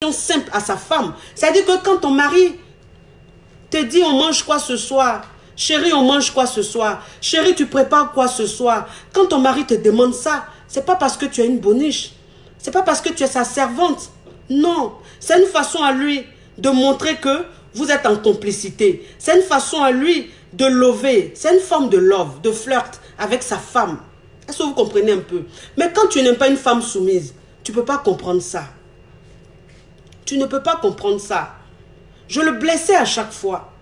questions simples à sa femme. C'est-à-dire que quand ton mari te dit on mange quoi ce soir? Chérie, on mange quoi ce soir? Chérie, tu prépares quoi ce soir? Quand ton mari te demande ça, c'est pas parce que tu es une boniche. C'est pas parce que tu es sa servante. Non, c'est une façon à lui de montrer que vous êtes en complicité. C'est une façon à lui de lover. C'est une forme de love, de flirt avec sa femme. Est-ce que vous comprenez un peu? Mais quand tu n'aimes pas une femme soumise, tu ne peux pas comprendre ça. Tu ne peux pas comprendre ça. Je le blessais à chaque fois.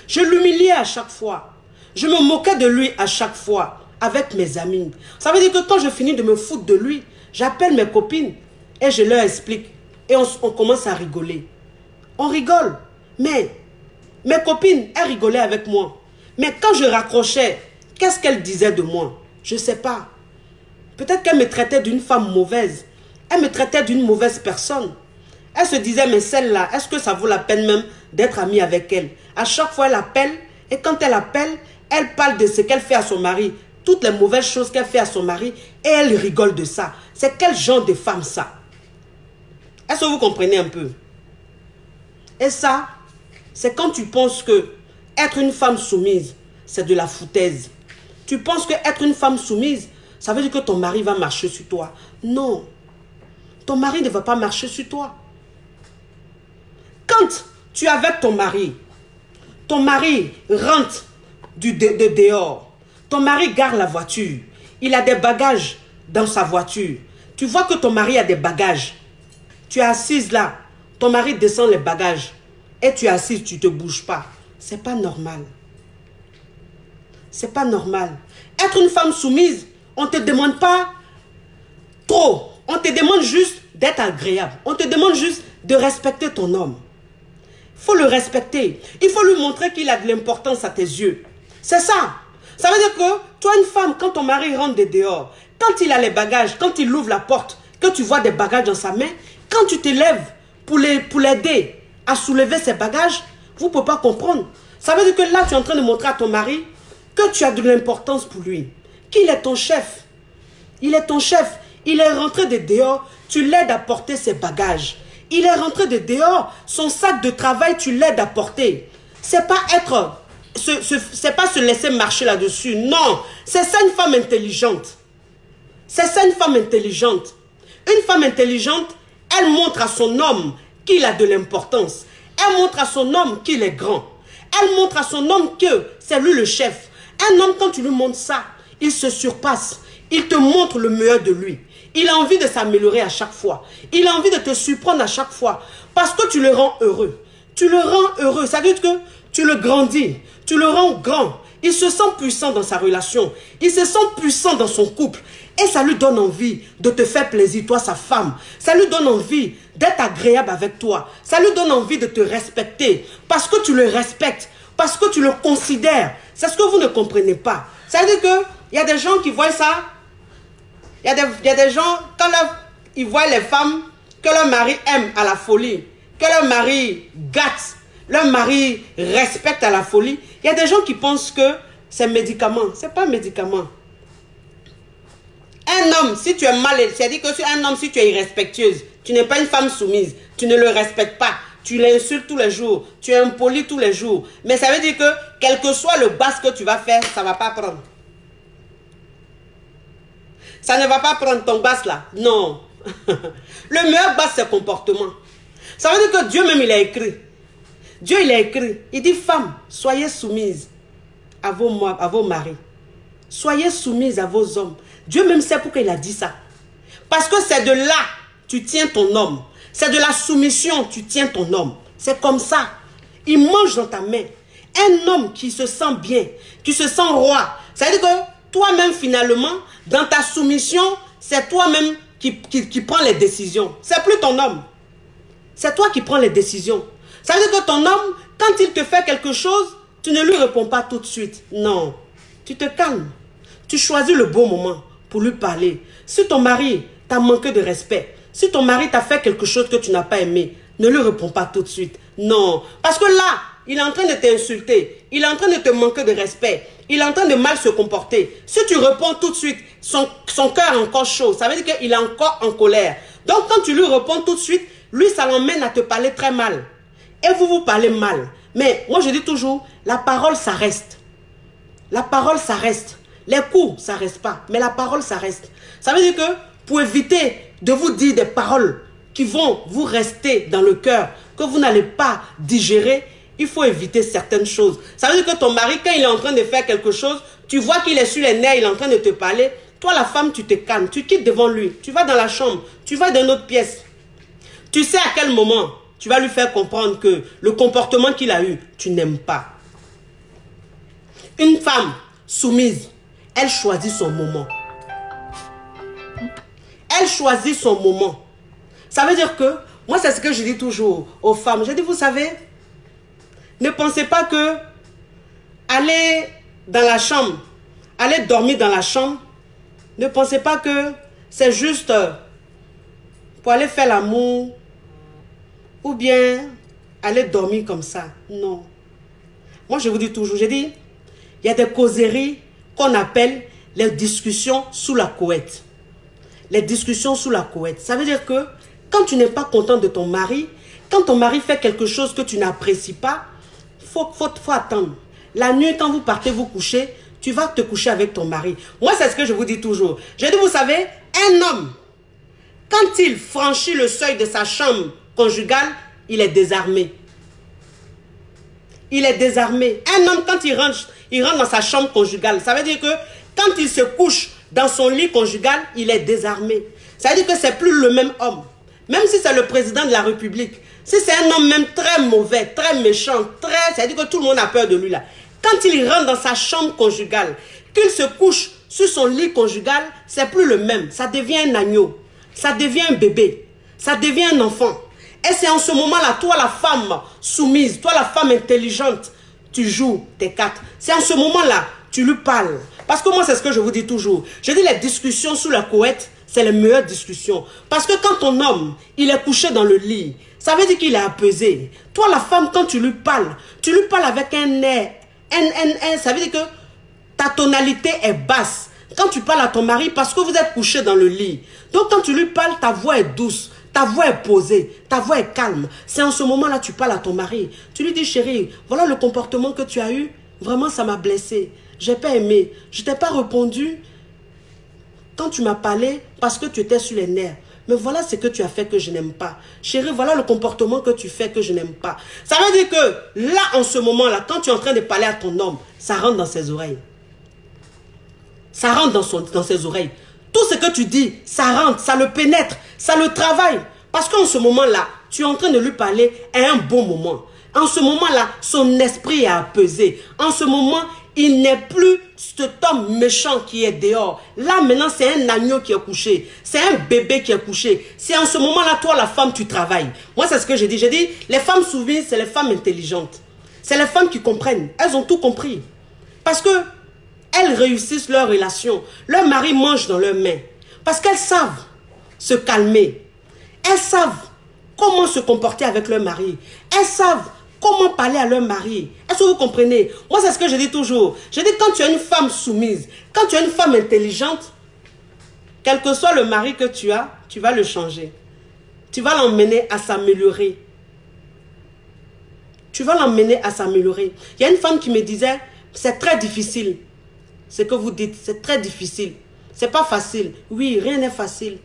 Je l'humiliais à chaque fois. Je me moquais de lui à chaque fois avec mes amis. Ça veut dire que quand je finis de me foutre de lui, j'appelle mes copines et je leur explique. Et on commence à rigoler. On rigole. Mais mes copines, elles rigolaient avec moi. Mais quand je raccrochais, qu'est-ce qu'elles disaient de moi? Je ne sais pas. Peut-être qu'elles me traitaient d'une femme mauvaise. Elles me traitaient d'une mauvaise personne. Elle se disait, mais celle-là, est-ce que ça vaut la peine même d'être amie avec elle? À chaque fois, elle appelle. Et quand elle appelle, elle parle de ce qu'elle fait à son mari. Toutes les mauvaises choses qu'elle fait à son mari. Et elle rigole de ça. C'est quel genre de femme ça? Est-ce que vous comprenez un peu? Et ça, c'est quand tu penses que être une femme soumise, c'est de la foutaise. Tu penses que être une femme soumise, ça veut dire que ton mari va marcher sur toi. Non. Ton mari ne va pas marcher sur toi. Quand tu es avec ton mari rentre de dehors. Ton mari gare la voiture. Il a des bagages dans sa voiture. Tu vois que ton mari a des bagages. Tu es assise là. Ton mari descend les bagages. Et tu es assise, tu ne te bouges pas. C'est pas normal. C'est pas normal. Être une femme soumise, on ne te demande pas trop. On te demande juste d'être agréable. On te demande juste de respecter ton homme. Il faut le respecter. Il faut lui montrer qu'il a de l'importance à tes yeux. C'est ça. Ça veut dire que toi, une femme, quand ton mari rentre de dehors, quand il a les bagages, quand il ouvre la porte, que tu vois des bagages dans sa main, quand tu te lèves pour l'aider à soulever ses bagages, vous ne pouvez pas comprendre. Ça veut dire que là, tu es en train de montrer à ton mari que tu as de l'importance pour lui. Qu'il est ton chef. Il est ton chef. Il est rentré de dehors, tu l'aides à porter ses bagages. Il est rentré de dehors, son sac de travail, tu l'aides à porter. C'est pas être... c'est pas se laisser marcher là-dessus. Non, c'est ça une femme intelligente. C'est ça une femme intelligente. Une femme intelligente, elle montre à son homme qu'il a de l'importance. Elle montre à son homme qu'il est grand. Elle montre à son homme que c'est lui le chef. Un homme, quand tu lui montres ça, il se surpasse. Il te montre le meilleur de lui. Il a envie de s'améliorer à chaque fois. Il a envie de te surprendre à chaque fois. Parce que tu le rends heureux. Tu le rends heureux. Ça veut dire que tu le grandis. Tu le rends grand. Il se sent puissant dans sa relation. Il se sent puissant dans son couple. Et ça lui donne envie de te faire plaisir, toi, sa femme. Ça lui donne envie d'être agréable avec toi. Ça lui donne envie de te respecter. Parce que tu le respectes. Parce que tu le considères. C'est ce que vous ne comprenez pas. Ça veut dire qu'il y a des gens qui voient ça. Il y a des gens, quand ils voient les femmes que leur mari aime à la folie, que leur mari gâte, leur mari respecte à la folie, il y a des gens qui pensent que c'est médicament. Ce n'est pas un médicament. Un homme, si tu es mal, c'est-à-dire que un homme, si tu es irrespectueuse, tu n'es pas une femme soumise, tu ne le respectes pas, tu l'insultes tous les jours, tu es impoli tous les jours. Mais ça veut dire que, quel que soit le bas que tu vas faire, ça ne va pas prendre. Ça ne va pas prendre ton basse là. Non. Le meilleur basse, c'est comportement. Ça veut dire que Dieu même, il a écrit. Dieu, il a écrit. Il dit, femmes, soyez soumises à vos maris. Soyez soumises à vos hommes. Dieu même sait pourquoi il a dit ça. Parce que c'est de là, tu tiens ton homme. C'est de la soumission, tu tiens ton homme. C'est comme ça. Il mange dans ta main. Un homme qui se sent bien, qui se sent roi. Ça veut dire que toi-même, finalement, dans ta soumission, c'est toi-même qui prends les décisions. C'est plus ton homme. C'est toi qui prends les décisions. Ça veut dire que ton homme, quand il te fait quelque chose, tu ne lui réponds pas tout de suite. Non. Tu te calmes. Tu choisis le bon moment pour lui parler. Si ton mari t'a manqué de respect, si ton mari t'a fait quelque chose que tu n'as pas aimé, ne lui réponds pas tout de suite. Non. Parce que là, il est en train de t'insulter. Il est en train de te manquer de respect. Il est en train de mal se comporter. Si tu réponds tout de suite, son cœur est encore chaud. Ça veut dire qu'il est encore en colère. Donc, quand tu lui réponds tout de suite, Lui, ça l'emmène à te parler très mal. Et vous vous parlez mal. Mais moi, je dis toujours, la parole, ça reste. La parole, ça reste. Les coups, ça reste pas. Mais la parole, ça reste. Ça veut dire que pour éviter de vous dire des paroles qui vont vous rester dans le cœur, que vous n'allez pas digérer, il faut éviter certaines choses. Ça veut dire que ton mari, quand il est en train de faire quelque chose, tu vois qu'il est sur les nerfs, il est en train de te parler. Toi, la femme, tu te calmes, tu quittes devant lui. Tu vas dans la chambre, tu vas dans une autre pièce. Tu sais à quel moment tu vas lui faire comprendre que le comportement qu'il a eu, tu n'aimes pas. Une femme soumise, elle choisit son moment. Elle choisit son moment. Ça veut dire que, moi c'est ce que je dis toujours aux femmes. Je dis, vous savez, ne pensez pas que aller dans la chambre, aller dormir dans la chambre, ne pensez pas que c'est juste pour aller faire l'amour ou bien aller dormir comme ça. Non. Moi je vous dis toujours, je dis, il y a des causeries qu'on appelle les discussions sous la couette. Les discussions sous la couette. Ça veut dire que quand tu n'es pas content de ton mari, quand ton mari fait quelque chose que tu n'apprécies pas, faut attendre. La nuit, quand vous partez vous coucher, tu vas te coucher avec ton mari. Moi, c'est ce que je vous dis toujours. Je dis, vous savez, un homme, quand il franchit le seuil de sa chambre conjugale, il est désarmé. Il est désarmé. Un homme, quand il rentre dans sa chambre conjugale, ça veut dire que quand il se couche dans son lit conjugal, il est désarmé. Ça veut dire que c'est plus le même homme. Même si c'est le président de la République, si c'est un homme même très mauvais, très méchant, ça veut dire que tout le monde a peur de lui là. Quand il rentre dans sa chambre conjugale, qu'il se couche sur son lit conjugal, c'est plus le même. Ça devient un agneau, ça devient un bébé, ça devient un enfant. Et c'est en ce moment-là, toi la femme soumise, toi la femme intelligente, tu joues tes cartes. C'est en ce moment-là, tu lui parles. Parce que moi, c'est ce que je vous dis toujours. Je dis les discussions sous la couette, c'est les meilleures discussions. Parce que quand ton homme, il est couché dans le lit, ça veut dire qu'il est apaisé. Toi, la femme, quand tu lui parles avec un air, ça veut dire que ta tonalité est basse. Quand tu parles à ton mari, parce que vous êtes couché dans le lit. Donc, quand tu lui parles, ta voix est douce. Ta voix est posée, ta voix est calme. C'est en ce moment-là que tu parles à ton mari. Tu lui dis, chérie, voilà le comportement que tu as eu. Vraiment, ça m'a blessé. J'ai pas aimé. Je t'ai pas répondu quand tu m'as parlé parce que tu étais sur les nerfs. Mais voilà ce que tu as fait que je n'aime pas. Chérie, voilà le comportement que tu fais que je n'aime pas. Ça veut dire que là, en ce moment-là, quand tu es en train de parler à ton homme, ça rentre dans ses oreilles. Ça rentre dans ses oreilles. Tout ce que tu dis, ça rentre, ça le pénètre, ça le travaille. Parce qu'en ce moment-là, tu es en train de lui parler à un bon moment. En ce moment-là, son esprit est apaisé. En ce moment, il n'est plus cet homme méchant qui est dehors. Là, maintenant, c'est un agneau qui est couché. C'est un bébé qui est couché. C'est en ce moment-là, toi, la femme, tu travailles. Moi, c'est ce que j'ai dit. J'ai dit, les femmes soumises, c'est les femmes intelligentes. C'est les femmes qui comprennent. Elles ont tout compris. Parce que elles réussissent leur relation. Leur mari mange dans leurs mains. Parce qu'elles savent se calmer. Elles savent comment se comporter avec leur mari. Elles savent comment parler à leur mari. Est-ce que vous comprenez? Moi, c'est ce que je dis toujours. Je dis, quand tu es une femme soumise, quand tu es une femme intelligente, quel que soit le mari que tu as, tu vas le changer. Tu vas l'emmener à s'améliorer. Tu vas l'emmener à s'améliorer. Il y a une femme qui me disait, c'est très difficile. Ce que vous dites, c'est très difficile. C'est pas facile. Oui, rien n'est facile.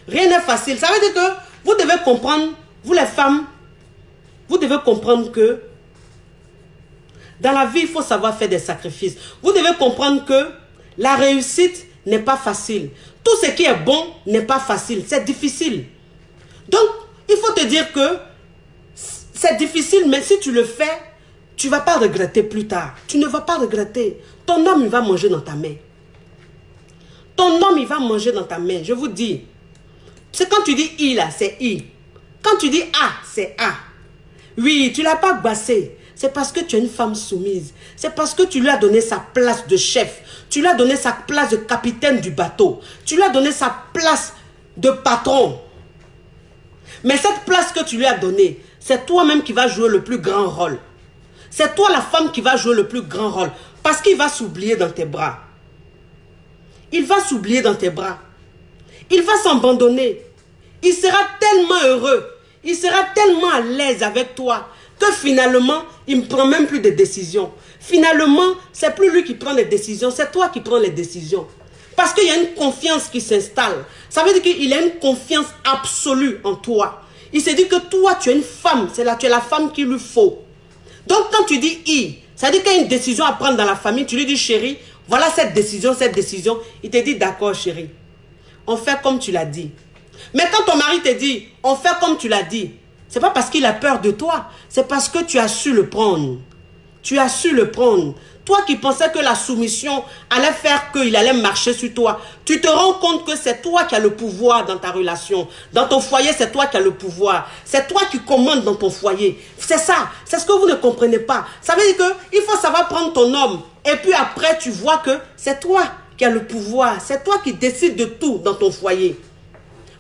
Rien n'est facile. Ça veut dire que vous devez comprendre, vous les femmes, vous devez comprendre que dans la vie, il faut savoir faire des sacrifices. Vous devez comprendre que la réussite n'est pas facile. Tout ce qui est bon n'est pas facile. C'est difficile. Donc, il faut te dire que c'est difficile, mais si tu le fais, tu ne vas pas regretter plus tard. Tu ne vas pas regretter. Ton homme, il va manger dans ta main. Ton homme, il va manger dans ta main. Je vous dis. C'est quand tu dis I là, c'est I. Quand tu dis A, c'est A. Oui, tu ne l'as pas bassé. C'est parce que tu es une femme soumise. C'est parce que tu lui as donné sa place de chef. Tu lui as donné sa place de capitaine du bateau. Tu lui as donné sa place de patron. Mais cette place que tu lui as donnée, c'est toi-même qui vas jouer le plus grand rôle. C'est toi la femme qui va jouer le plus grand rôle. Parce qu'il va s'oublier dans tes bras. Il va s'oublier dans tes bras. Il va s'abandonner. il sera tellement heureux, il sera tellement à l'aise avec toi que finalement, il ne prend même plus de décisions. Finalement, c'est plus lui qui prend les décisions, c'est toi qui prends les décisions. Parce qu'il y a une confiance qui s'installe. Ça veut dire qu'il a une confiance absolue en toi. Il se dit que toi, tu es une femme, tu es la femme qu'il lui faut. Donc quand tu dis « i », ça veut dire qu'il y a une décision à prendre dans la famille, tu lui dis « chérie, voilà cette décision, il te dit « d'accord chérie, on fait comme tu l'as dit ». Mais quand ton mari te dit « on fait comme tu l'as dit », ce n'est pas parce qu'il a peur de toi, c'est parce que tu as su le prendre. Tu as su le prendre. Toi qui pensais que la soumission allait faire qu'il allait marcher sur toi, tu te rends compte que c'est toi qui as le pouvoir dans ta relation. Dans ton foyer, c'est toi qui as le pouvoir. C'est toi qui commandes dans ton foyer. C'est ça. C'est ce que vous ne comprenez pas. Ça veut dire qu'il faut savoir prendre ton homme. Et puis après, tu vois que c'est toi qui as le pouvoir. C'est toi qui décides de tout dans ton foyer.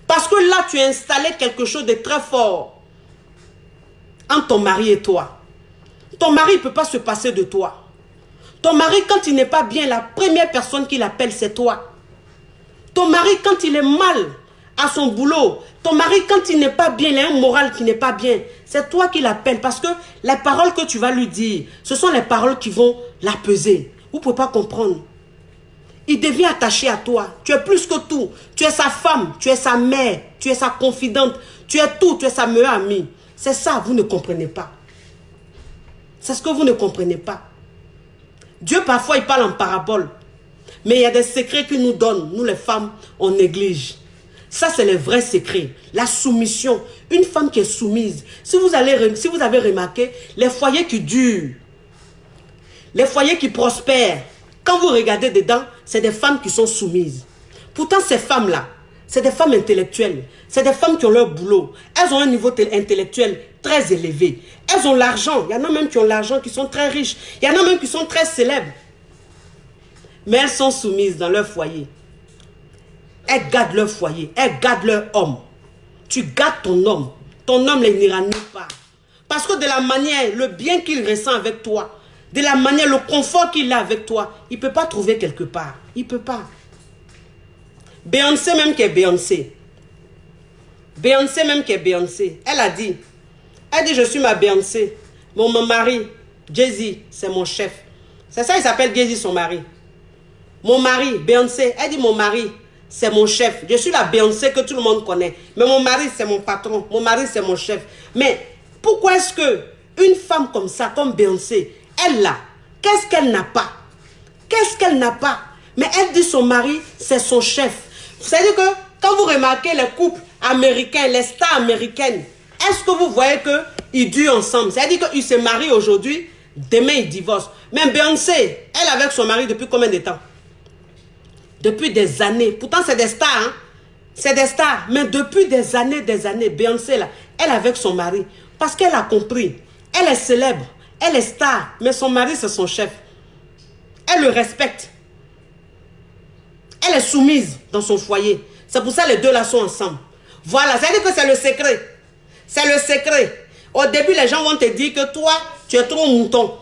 Parce que là, tu as installé quelque chose de très fort entre ton mari et toi. Ton mari ne peut pas se passer de toi. Ton mari, quand il n'est pas bien, la première personne qu'il appelle, c'est toi. Ton mari, quand il est mal à son boulot, ton mari, quand il n'est pas bien, il a un moral qui n'est pas bien, c'est toi qui l'appelles. Parce que les paroles que tu vas lui dire, ce sont les paroles qui vont la peser. Vous ne pouvez pas comprendre. Il devient attaché à toi. Tu es plus que tout. Tu es sa femme, tu es sa mère, tu es sa confidente, tu es tout, tu es sa meilleure amie. C'est ça, vous ne comprenez pas. C'est ce que vous ne comprenez pas. Dieu, parfois, il parle en parabole. Mais il y a des secrets qu'il nous donne. Nous, les femmes, on néglige. Ça, c'est le vrai secret. La soumission. Une femme qui est soumise. Si vous avez remarqué, les foyers qui durent, les foyers qui prospèrent, quand vous regardez dedans, c'est des femmes qui sont soumises. Pourtant, ces femmes-là, c'est des femmes intellectuelles. C'est des femmes qui ont leur boulot. Elles ont un niveau intellectuel très élevé. Elles ont l'argent. Il y en a même qui ont l'argent, qui sont très riches. Il y en a même qui sont très célèbres. Mais elles sont soumises dans leur foyer. Elles gardent leur foyer. Elles gardent leur homme. Tu gardes ton homme. Ton homme les n'ira nulle part. Parce que de la manière, le bien qu'il ressent avec toi, de la manière, le confort qu'il a avec toi, il ne peut pas trouver quelque part. Il ne peut pas. Beyoncé même qui est Beyoncé. Beyoncé même qui est Beyoncé. Elle dit, je suis ma Beyoncé. Mon mari, Jay-Z, c'est mon chef. C'est ça, il s'appelle Jay-Z, son mari. Mon mari, Beyoncé, elle dit, mon mari, c'est mon chef. Je suis la Beyoncé que tout le monde connaît. Mais mon mari, c'est mon patron. Mon mari, c'est mon chef. Mais pourquoi est-ce que une femme comme ça, comme Beyoncé, elle là, qu'est-ce qu'elle n'a pas? Qu'est-ce qu'elle n'a pas? Mais elle dit son mari, c'est son chef. C'est-à-dire que quand vous remarquez les couples américains, les stars américaines, est-ce que vous voyez qu'ils durent ensemble? C'est-à-dire qu'ils se marient aujourd'hui, demain ils divorcent. Mais Beyoncé, elle avec son mari depuis combien de temps? Depuis des années. Pourtant c'est des stars, hein? C'est des stars. Mais depuis des années, Beyoncé là, elle avec son mari. Parce qu'elle a compris. Elle est célèbre, elle est star, mais son mari c'est son chef. Elle le respecte. Elle est soumise dans son foyer. C'est pour ça que les deux là sont ensemble. Voilà, ça veut dire que c'est le secret. C'est le secret. Au début, les gens vont te dire que toi, tu es trop mouton.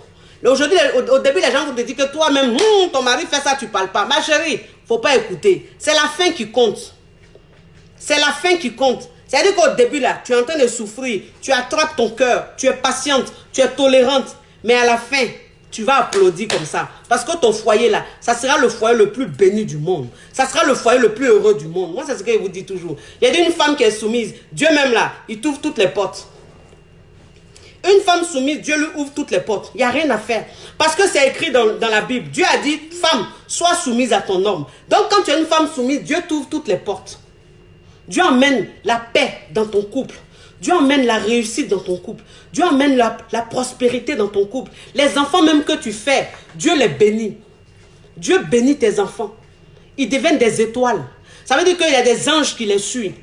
Aujourd'hui, au début, les gens vont te dire que toi-même, ton mari fait ça, tu ne parles pas. Ma chérie, il ne faut pas écouter. C'est la fin qui compte. C'est la fin qui compte. C'est-à-dire qu'au début, là, tu es en train de souffrir. Tu attrapes ton cœur. Tu es patiente. Tu es tolérante. Mais à la fin, tu vas applaudir comme ça. Parce que ton foyer là, ça sera le foyer le plus béni du monde. Ça sera le foyer le plus heureux du monde. Moi, c'est ce que je vous dis toujours. Il y a une femme qui est soumise. Dieu même là, il t'ouvre toutes les portes. Une femme soumise, Dieu lui ouvre toutes les portes. Il n'y a rien à faire. Parce que c'est écrit dans la Bible. Dieu a dit, femme, sois soumise à ton homme. Donc quand tu es une femme soumise, Dieu t'ouvre toutes les portes. Dieu emmène la paix dans ton couple. Dieu emmène la réussite dans ton couple. Dieu emmène la prospérité dans ton couple. Les enfants même que tu fais, Dieu les bénit. Dieu bénit tes enfants. Ils deviennent des étoiles. Ça veut dire qu'il y a des anges qui les suivent.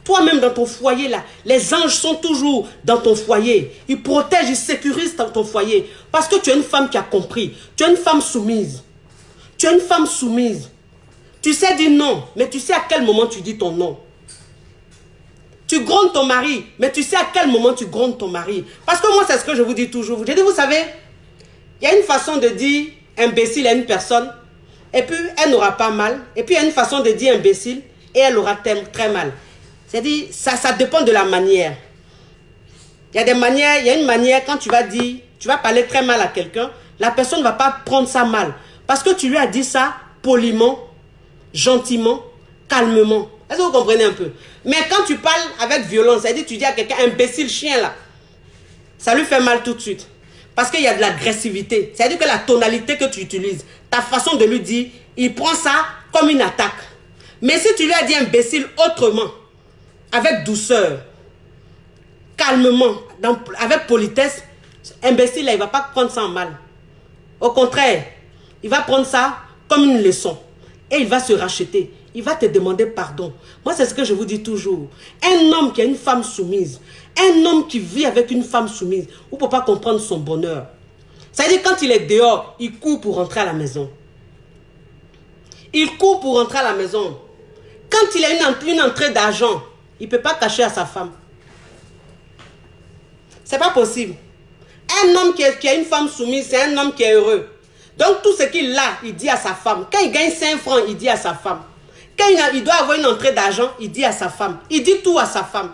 Toi-même dans ton foyer là, les anges sont toujours dans ton foyer. Ils protègent, ils sécurisent ton foyer. Parce que tu es une femme qui a compris. Tu es une femme soumise. Tu es une femme soumise. Tu sais dire non, mais tu sais à quel moment tu dis ton non. Tu grondes ton mari, mais tu sais à quel moment tu grondes ton mari. Parce que moi, c'est ce que je vous dis toujours. Je dis, vous savez, il y a une façon de dire imbécile à une personne, et puis elle n'aura pas mal. Et puis il y a une façon de dire imbécile, et elle aura très mal. C'est-à-dire, ça dépend de la manière. Il y a des manières, il y a une manière quand tu vas dire, tu vas parler très mal à quelqu'un, la personne ne va pas prendre ça mal. Parce que tu lui as dit ça poliment, gentiment, calmement. Est-ce que vous comprenez un peu? Mais quand tu parles avec violence, c'est-à-dire tu dis à quelqu'un, imbécile chien là, ça lui fait mal tout de suite. Parce qu'il y a de l'agressivité. C'est-à-dire que la tonalité que tu utilises, ta façon de lui dire, il prend ça comme une attaque. Mais si tu lui as dit imbécile autrement, avec douceur, calmement, avec politesse, imbécile là, il ne va pas prendre ça en mal. Au contraire, il va prendre ça comme une leçon. Et il va se racheter. Il va te demander pardon. Moi, c'est ce que je vous dis toujours. Un homme qui a une femme soumise, un homme qui vit avec une femme soumise, vous ne pouvez pas comprendre son bonheur. C'est-à-dire quand il est dehors, il court pour rentrer à la maison. Il court pour rentrer à la maison. Quand il a une entrée d'argent, il ne peut pas cacher à sa femme. C'est pas possible. Un homme qui a une femme soumise, c'est un homme qui est heureux. Donc tout ce qu'il a, il dit à sa femme. Quand il gagne 5 francs, il dit à sa femme. Quand il doit avoir une entrée d'argent, il dit à sa femme. Il dit tout à sa femme.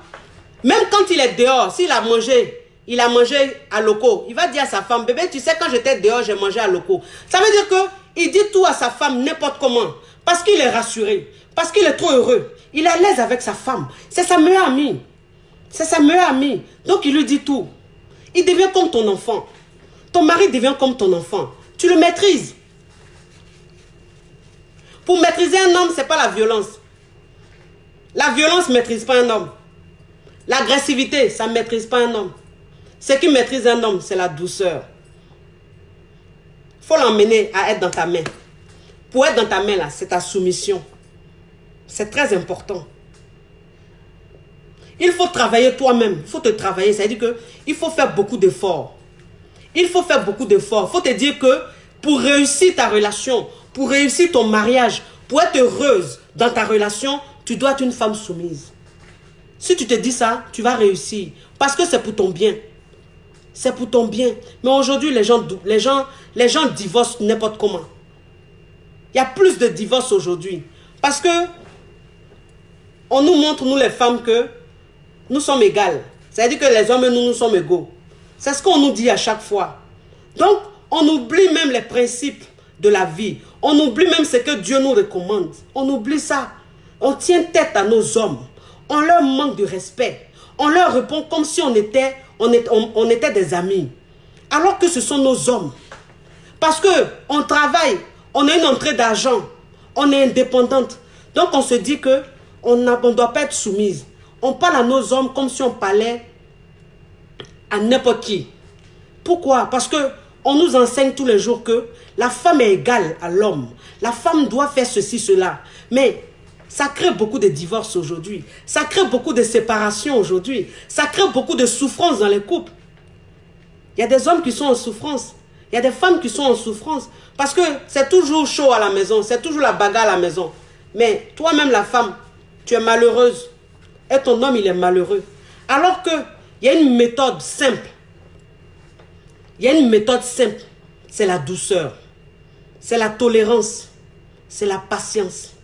Même quand il est dehors, s'il a mangé, il a mangé à loco. Il va dire à sa femme, bébé, tu sais, quand j'étais dehors, j'ai mangé à loco. Ça veut dire qu'il dit tout à sa femme n'importe comment. Parce qu'il est rassuré. Parce qu'il est trop heureux. Il est à l'aise avec sa femme. C'est sa meilleure amie. C'est sa meilleure amie. Donc il lui dit tout. Il devient comme ton enfant. Ton mari devient comme ton enfant. Tu le maîtrises. Pour maîtriser un homme, ce n'est pas la violence. La violence ne maîtrise pas un homme. L'agressivité, ça ne maîtrise pas un homme. Ce qui maîtrise un homme, c'est la douceur. Il faut l'emmener à être dans ta main. Pour être dans ta main, là, c'est ta soumission. C'est très important. Il faut travailler toi-même. Il faut te travailler. C'est-à-dire qu'il faut faire beaucoup d'efforts. Il faut faire beaucoup d'efforts. Il faut te dire que pour réussir ta relation, pour réussir ton mariage, pour être heureuse dans ta relation, tu dois être une femme soumise. Si tu te dis ça, tu vas réussir. Parce que c'est pour ton bien. C'est pour ton bien. Mais aujourd'hui, les gens divorcent n'importe comment. Il y a plus de divorces aujourd'hui. Parce que on nous montre, nous les femmes, que nous sommes égales. C'est-à-dire que les hommes et nous sommes égaux. C'est ce qu'on nous dit à chaque fois. Donc, on oublie même les principes de la vie. On oublie même ce que Dieu nous recommande. On oublie ça. On tient tête à nos hommes. On leur manque de respect. On leur répond comme si on était des amis. Alors que ce sont nos hommes. Parce qu'on travaille, on a une entrée d'argent, on est indépendante. Donc on se dit qu'on ne doit pas être soumise. On parle à nos hommes comme si on parlait à n'importe qui. Pourquoi? Parce qu'on nous enseigne tous les jours que la femme est égale à l'homme. La femme doit faire ceci, cela. Mais ça crée beaucoup de divorces aujourd'hui. Ça crée beaucoup de séparations aujourd'hui. Ça crée beaucoup de souffrances dans les couples. Il y a des hommes qui sont en souffrance. Il y a des femmes qui sont en souffrance. Parce que c'est toujours chaud à la maison. C'est toujours la bagarre à la maison. Mais toi-même, la femme, tu es malheureuse. Et ton homme, il est malheureux. Alors qu'il y a une méthode simple. Il y a une méthode simple. C'est la douceur. C'est la tolérance. C'est la patience.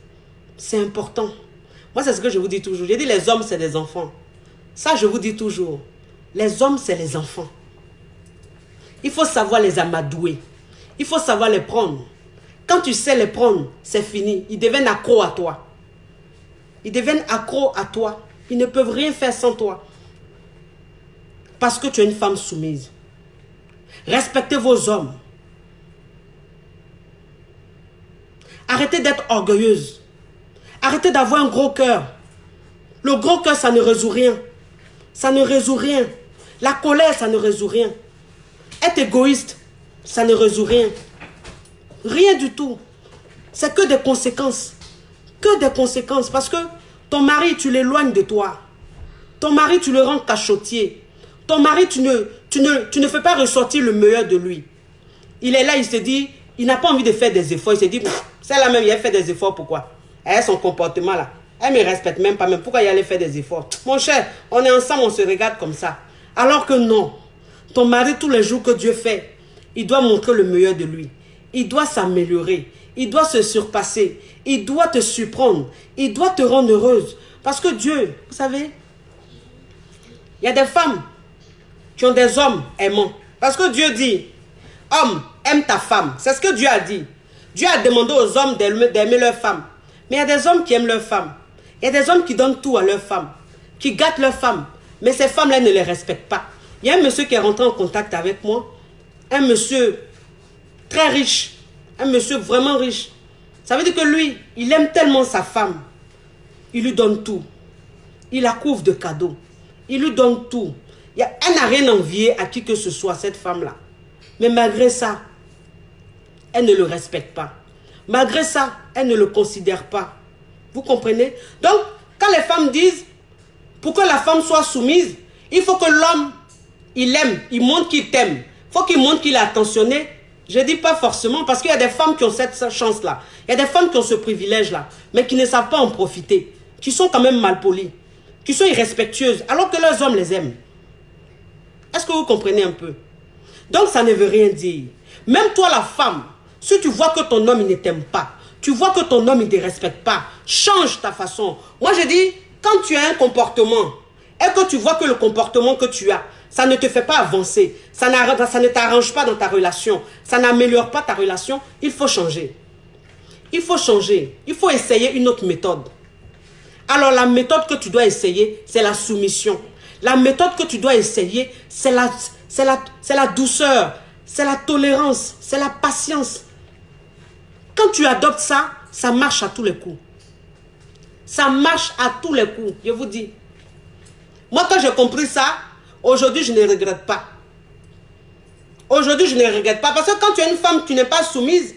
C'est important. Moi, c'est ce que je vous dis toujours. J'ai dit les hommes, c'est des enfants. Ça, je vous dis toujours. Les hommes, c'est les enfants. Il faut savoir les amadouer. Il faut savoir les prendre. Quand tu sais les prendre, c'est fini. Ils deviennent accros à toi. Ils deviennent accros à toi. Ils ne peuvent rien faire sans toi. Parce que tu es une femme soumise. Respectez vos hommes. Arrêtez d'être orgueilleuse. Arrêtez d'avoir un gros cœur. Le gros cœur, ça ne résout rien. Ça ne résout rien. La colère, ça ne résout rien. Être égoïste, ça ne résout rien. Rien du tout. C'est que des conséquences. Que des conséquences. Parce que ton mari, tu l'éloignes de toi. Ton mari, tu le rends cachotier. Ton mari, tu ne fais pas ressortir le meilleur de lui. Il est là, il se dit, il n'a pas envie de faire des efforts. Il se dit, c'est là même, il a fait des efforts, pourquoi? Elle a son comportement là. Elle ne me respecte même pas. Même pourquoi il allait faire des efforts? Mon cher, on est ensemble, on se regarde comme ça. Alors que non. Ton mari, tous les jours que Dieu fait, il doit montrer le meilleur de lui. Il doit s'améliorer. Il doit se surpasser. Il doit te surprendre. Il doit te rendre heureuse. Parce que Dieu, vous savez, il y a des femmes qui ont des hommes aimants. Parce que Dieu dit, homme, aime ta femme. C'est ce que Dieu a dit. Dieu a demandé aux hommes d'aimer leur femme. Mais il y a des hommes qui aiment leur femme. Il y a des hommes qui donnent tout à leur femme, qui gâtent leur femme. Mais ces femmes-là ne les respectent pas. Il y a un monsieur qui est rentré en contact avec moi. Un monsieur très riche. Un monsieur vraiment riche. Ça veut dire que lui, il aime tellement sa femme. Il lui donne tout. Il la couvre de cadeaux. Il lui donne tout. Elle n'a rien envié à qui que ce soit, cette femme-là. Mais malgré ça, elle ne le respecte pas. Malgré ça, elle ne le considère pas. Vous comprenez? Donc, quand les femmes disent, pour que la femme soit soumise, il faut que l'homme, il aime, il montre qu'il t'aime. Il faut qu'il montre qu'il est attentionné. Je ne dis pas forcément, parce qu'il y a des femmes qui ont cette chance-là. Il y a des femmes qui ont ce privilège-là, mais qui ne savent pas en profiter, qui sont quand même malpolies, qui sont irrespectueuses, alors que leurs hommes les aiment. Est-ce que vous comprenez un peu? Donc, ça ne veut rien dire. Même toi, la femme, si tu vois que ton homme, il ne t'aime pas, tu vois que ton homme, il ne te respecte pas, change ta façon. Moi, je dis, quand tu as un comportement, et que tu vois que le comportement que tu as, ça ne te fait pas avancer, ça ne t'arrange pas dans ta relation, ça n'améliore pas ta relation, il faut changer. Il faut changer. Il faut essayer une autre méthode. Alors, la méthode que tu dois essayer, c'est la soumission. La méthode que tu dois essayer, c'est la douceur, c'est la tolérance, c'est la patience. Quand tu adoptes ça, ça marche à tous les coups. Ça marche à tous les coups, je vous dis. Moi, quand j'ai compris ça, aujourd'hui, je ne regrette pas. Aujourd'hui, je ne regrette pas. Parce que quand tu es une femme, tu n'es pas soumise.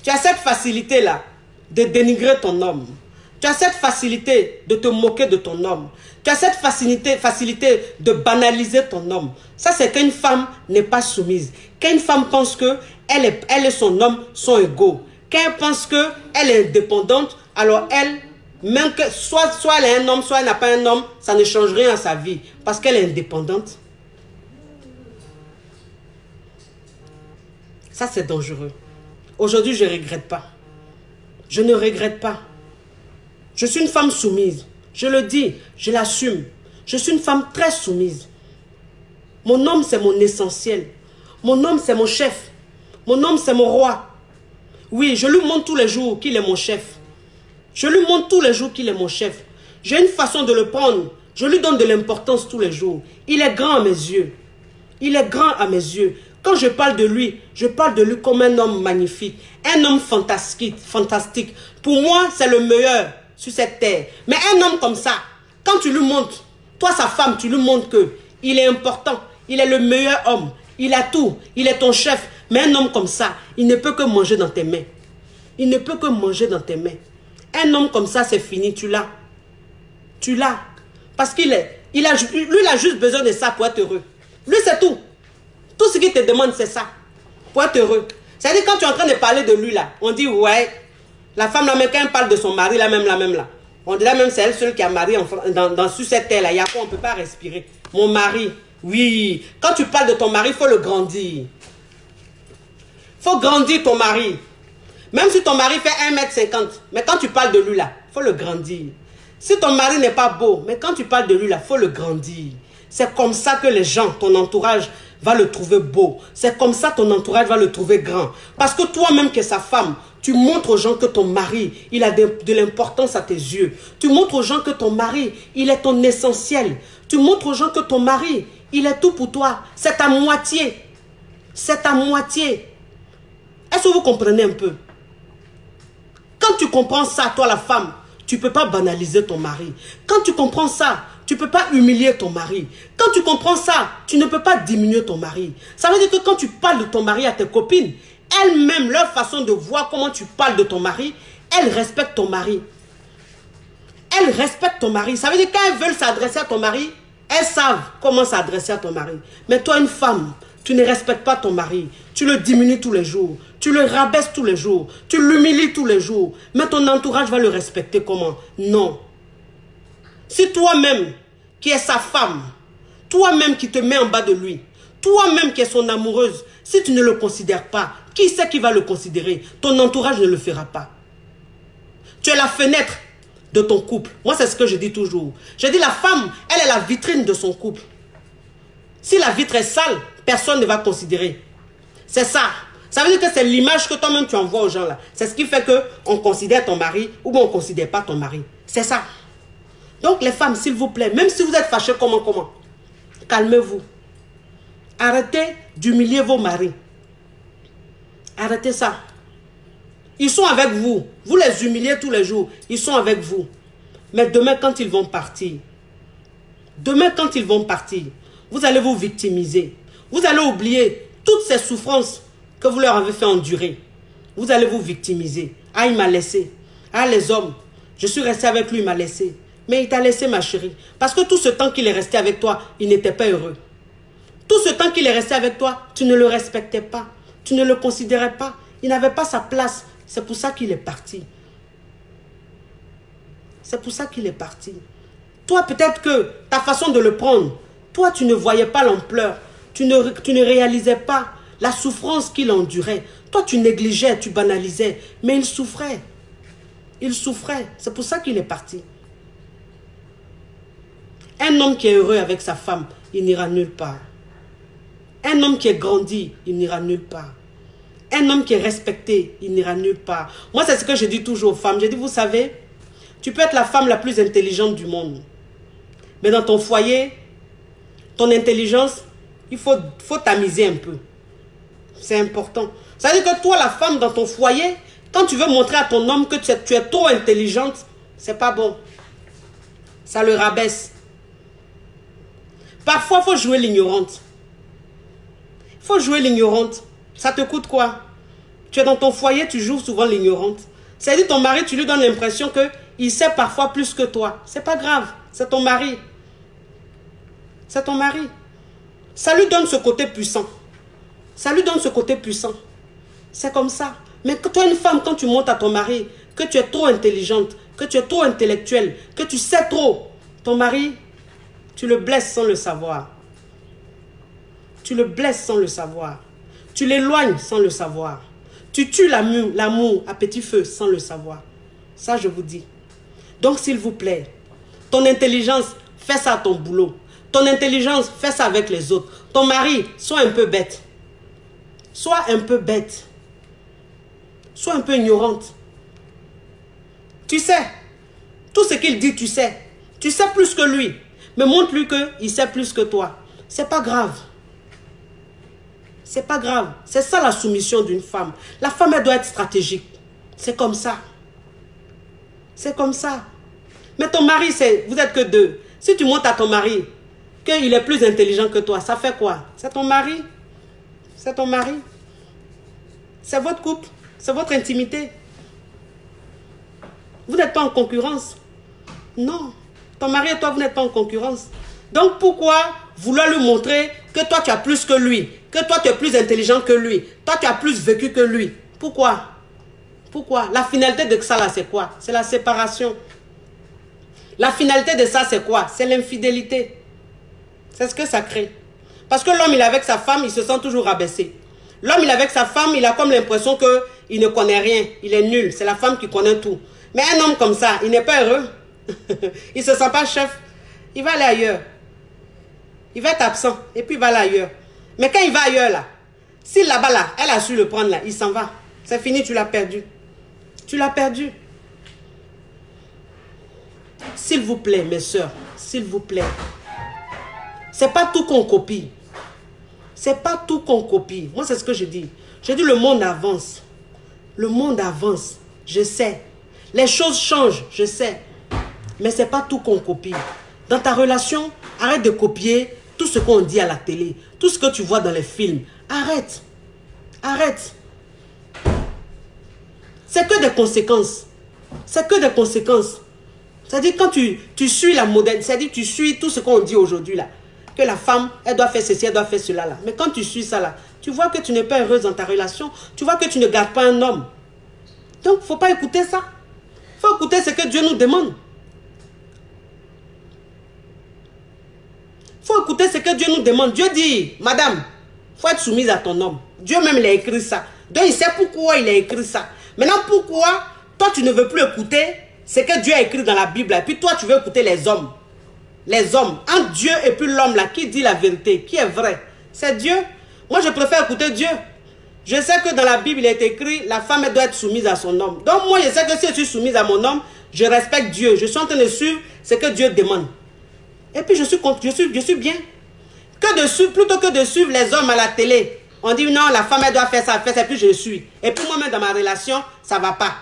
Tu as cette facilité-là de dénigrer ton homme. Tu as cette facilité de te moquer de ton homme. Tu as cette facilité de banaliser ton homme. Ça, c'est qu'une femme n'est pas soumise. Qu'une femme pense que elle et son homme sont égaux. Qu'elle pense qu'elle est indépendante, alors elle, même que soit elle a un homme, soit elle n'a pas un homme, ça ne change rien à sa vie. Parce qu'elle est indépendante. Ça, c'est dangereux. Aujourd'hui, je ne regrette pas. Je ne regrette pas. Je suis une femme soumise. Je le dis, je l'assume. Je suis une femme très soumise. Mon homme, c'est mon essentiel. Mon homme, c'est mon chef. Mon homme, c'est mon roi. Oui, je lui montre tous les jours qu'il est mon chef. Je lui montre tous les jours qu'il est mon chef. J'ai une façon de le prendre. Je lui donne de l'importance tous les jours. Il est grand à mes yeux. Il est grand à mes yeux. Quand je parle de lui, je parle de lui comme un homme magnifique. Un homme fantastique. Pour moi, c'est le meilleur sur cette terre. Mais un homme comme ça, quand tu lui montres, toi sa femme, tu lui montres qu'il est important, il est le meilleur homme, il a tout, il est ton chef. Mais un homme comme ça, il ne peut que manger dans tes mains. Il ne peut que manger dans tes mains. Un homme comme ça, c'est fini, tu l'as. Tu l'as. Parce lui, il a juste besoin de ça pour être heureux. Lui, c'est tout. Tout ce qu'il te demande, c'est ça. Pour être heureux. C'est-à-dire, quand tu es en train de parler de lui, là, on dit, ouais, la femme, là, même quand elle parle de son mari, la même, là. On dit là même, c'est elle seule qui a marié sur cette terre, là. Il y a quoi, on ne peut pas respirer. Mon mari, oui. Quand tu parles de ton mari, il faut le grandir. Il faut grandir ton mari. Même si ton mari fait 1,50 m, mais quand tu parles de lui, là, il faut le grandir. Si ton mari n'est pas beau, mais quand tu parles de lui, là, il faut le grandir. C'est comme ça que les gens, ton entourage, va le trouver beau. C'est comme ça que ton entourage va le trouver grand. Parce que toi-même qui es sa femme, tu montres aux gens que ton mari, il a de l'importance à tes yeux. Tu montres aux gens que ton mari, il est ton essentiel. Tu montres aux gens que ton mari, il est tout pour toi. C'est ta moitié. C'est ta moitié. Est-ce que vous comprenez un peu? Quand tu comprends ça, toi la femme, tu ne peux pas banaliser ton mari. Quand tu comprends ça, tu ne peux pas humilier ton mari. Quand tu comprends ça, tu ne peux pas diminuer ton mari. Ça veut dire que quand tu parles de ton mari à tes copines, elles-mêmes, leur façon de voir comment tu parles de ton mari, elles respectent ton mari. Elles respectent ton mari. Ça veut dire qu'elles veulent s'adresser à ton mari, elles savent comment s'adresser à ton mari. Mais toi, une femme, tu ne respectes pas ton mari. Tu le diminues tous les jours. Tu le rabaisses tous les jours. Tu l'humilies tous les jours. Mais ton entourage va le respecter comment? Non. Si toi-même, qui es sa femme, toi-même qui te mets en bas de lui, toi-même qui es son amoureuse, si tu ne le considères pas, qui c'est qui va le considérer? Ton entourage ne le fera pas. Tu es la fenêtre. de ton couple. Moi, c'est ce que je dis toujours. Je dis la femme, elle est la vitrine de son couple. Si la vitre est sale, personne ne va considérer. C'est ça. Ça veut dire que c'est l'image que toi-même tu envoies aux gens là. C'est ce qui fait qu'on considère ton mari ou bien on ne considère pas ton mari. C'est ça. Donc les femmes, s'il vous plaît, même si vous êtes fâchés, comment, calmez-vous. Arrêtez d'humilier vos maris. Arrêtez ça. Ils sont avec vous. Vous les humiliez tous les jours. Ils sont avec vous. Mais demain, quand ils vont partir, vous allez vous victimiser. Vous allez oublier toutes ces souffrances que vous leur avez fait endurer. Vous allez vous victimiser. Ah, il m'a laissé. Ah, les hommes, je suis resté avec lui, il m'a laissé. Mais il t'a laissé, ma chérie. Parce que tout ce temps qu'il est resté avec toi, il n'était pas heureux. Tout ce temps qu'il est resté avec toi, tu ne le respectais pas. Tu ne le considérais pas. Il n'avait pas sa place. C'est pour ça qu'il est parti. C'est pour ça qu'il est parti. Toi, peut-être que ta façon de le prendre, toi, tu ne voyais pas l'ampleur. Tu ne réalisais pas la souffrance qu'il endurait. Toi, tu négligeais, tu banalisais. Mais il souffrait. Il souffrait. C'est pour ça qu'il est parti. Un homme qui est heureux avec sa femme, il n'ira nulle part. Un homme qui est grandi, il n'ira nulle part. Un homme qui est respecté, il n'ira nulle part. Moi, c'est ce que je dis toujours aux femmes. Je dis, vous savez, tu peux être la femme la plus intelligente du monde. Mais dans ton foyer, ton intelligence, il faut tamiser un peu. C'est important. Ça veut dire que toi, la femme, dans ton foyer, quand tu veux montrer à ton homme que tu es trop intelligente, c'est pas bon. Ça le rabaisse. Parfois, il faut jouer l'ignorante. Il faut jouer l'ignorante. Ça te coûte quoi? Tu es dans ton foyer, tu joues souvent l'ignorante. C'est-à-dire ton mari, tu lui donnes l'impression qu'il sait parfois plus que toi. C'est pas grave, c'est ton mari. C'est ton mari. Ça lui donne ce côté puissant. Ça lui donne ce côté puissant. C'est comme ça. Mais que toi, une femme, quand tu montes à ton mari, que tu es trop intelligente, que tu es trop intellectuelle, que tu sais trop, ton mari, tu le blesses sans le savoir. Tu le blesses sans le savoir. Tu l'éloignes sans le savoir. Tu tues l'amour à petit feu sans le savoir. Ça, je vous dis. Donc, s'il vous plaît, ton intelligence, fais ça à ton boulot. Ton intelligence, fais ça avec les autres. Ton mari, sois un peu bête. Sois un peu bête. Sois un peu ignorante. Tu sais, tout ce qu'il dit, tu sais. Tu sais plus que lui. Mais montre-lui qu'il sait plus que toi. C'est pas grave. C'est pas grave. C'est ça la soumission d'une femme. La femme, elle doit être stratégique. C'est comme ça. C'est comme ça. Mais ton mari, vous n'êtes que deux. Si tu montres à ton mari qu'il est plus intelligent que toi, ça fait quoi? C'est ton mari. C'est ton mari. C'est votre couple. C'est votre intimité. Vous n'êtes pas en concurrence. Non. Ton mari et toi, vous n'êtes pas en concurrence. Donc pourquoi vouloir lui montrer que toi tu as plus que lui, que toi tu es plus intelligent que lui, toi tu as plus vécu que lui? Pourquoi? Pourquoi? La finalité de ça là, c'est quoi? C'est la séparation. La finalité de ça, c'est quoi? C'est l'infidélité. C'est ce que ça crée. Parce que l'homme, il est avec sa femme, il se sent toujours rabaissé. L'homme, il est avec sa femme, il a comme l'impression qu'il ne connaît rien, il est nul. C'est la femme qui connaît tout. Mais un homme comme ça, il n'est pas heureux. Il ne se sent pas chef. Il va aller ailleurs. Il va être absent et puis il va aller ailleurs. Mais quand il va ailleurs là, si là-bas là, elle a su le prendre là, il s'en va. C'est fini, tu l'as perdu. Tu l'as perdu. S'il vous plaît, mes soeurs, s'il vous plaît. C'est pas tout qu'on copie. C'est pas tout qu'on copie. Moi, c'est ce que je dis. Je dis le monde avance. Le monde avance. Je sais. Les choses changent, je sais. Mais c'est pas tout qu'on copie. Dans ta relation, arrête de copier tout ce qu'on dit à la télé, tout ce que tu vois dans les films. Arrête. Arrête. C'est que des conséquences. C'est que des conséquences. C'est-à-dire quand tu suis la modèle, c'est-à-dire tu suis tout ce qu'on dit aujourd'hui là, que la femme, elle doit faire ceci, elle doit faire cela là. Mais quand tu suis ça là, tu vois que tu n'es pas heureuse dans ta relation, tu vois que tu ne gardes pas un homme. Donc, il ne faut pas écouter ça. Il faut écouter ce que Dieu nous demande. Il faut écouter ce que Dieu nous demande. Dieu dit, madame, il faut être soumise à ton homme. Dieu même, il a écrit ça. Donc, il sait pourquoi il a écrit ça. Maintenant, pourquoi toi, tu ne veux plus écouter ce que Dieu a écrit dans la Bible. Et puis toi, tu veux écouter les hommes. Les hommes. Entre Dieu et puis l'homme, là, qui dit la vérité, qui est vrai? C'est Dieu. Moi, je préfère écouter Dieu. Je sais que dans la Bible, il est écrit, la femme elle doit être soumise à son homme. Donc moi, je sais que si je suis soumise à mon homme, je respecte Dieu. Je suis en train de suivre ce que Dieu demande. Et puis je suis bien. Plutôt que de suivre les hommes à la télé. On dit non, la femme elle doit faire ça, et puis je suis. Et puis moi-même dans ma relation, ça ne va pas.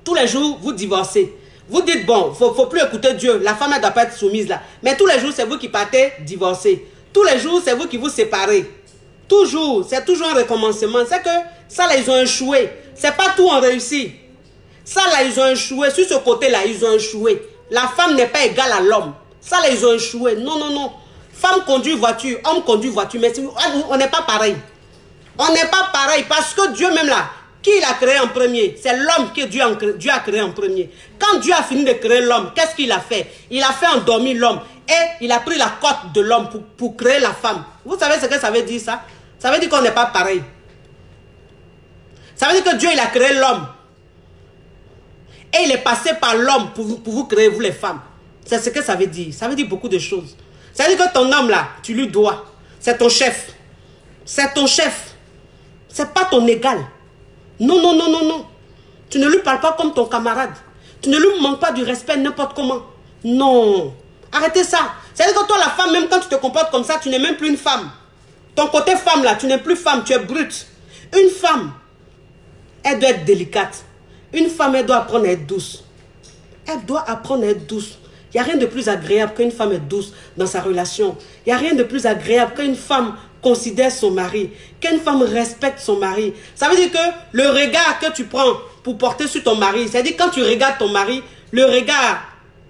Tous les jours, vous divorcez. Vous dites, bon, il ne faut plus écouter Dieu. La femme elle ne doit pas être soumise là. Mais tous les jours, c'est vous qui partez divorcer. Tous les jours, c'est vous qui vous séparez. Toujours, c'est toujours un recommencement. C'est que ça là, ils ont échoué. C'est pas tout en réussi. Ça là, ils ont échoué. Sur ce côté-là, ils ont échoué. La femme n'est pas égale à l'homme. Ça là, ils ont échoué. Non, non, non. Femme conduit voiture, homme conduit voiture. Mais on n'est pas pareil. On n'est pas pareil parce que Dieu même là, qui l'a créé en premier? C'est l'homme que Dieu a créé en premier. Quand Dieu a fini de créer l'homme, qu'est-ce qu'il a fait? Il a fait endormir l'homme. Et il a pris la côte de l'homme pour créer la femme. Vous savez ce que ça veut dire ça? Ça veut dire qu'on n'est pas pareil. Ça veut dire que Dieu il a créé l'homme. Et il est passé par l'homme pour vous créer, vous les femmes. C'est ce que ça veut dire. Ça veut dire beaucoup de choses. Ça veut dire que ton homme là, tu lui dois. C'est ton chef. C'est ton chef. C'est pas ton égal. Non, non, non, non, non. Tu ne lui parles pas comme ton camarade. Tu ne lui manques pas du respect n'importe comment. Non. Arrêtez ça. C'est-à-dire que toi, la femme, même quand tu te comportes comme ça, tu n'es même plus une femme. Ton côté femme là, tu n'es plus femme, tu es brute. Une femme, elle doit être délicate. Une femme, elle doit apprendre à être douce. Elle doit apprendre à être douce. Il n'y a rien de plus agréable qu'une femme est douce dans sa relation. Il n'y a rien de plus agréable qu'une femme considère son mari, qu'une femme respecte son mari. Ça veut dire que le regard que tu prends pour porter sur ton mari, c'est-à-dire quand tu regardes ton mari, le regard,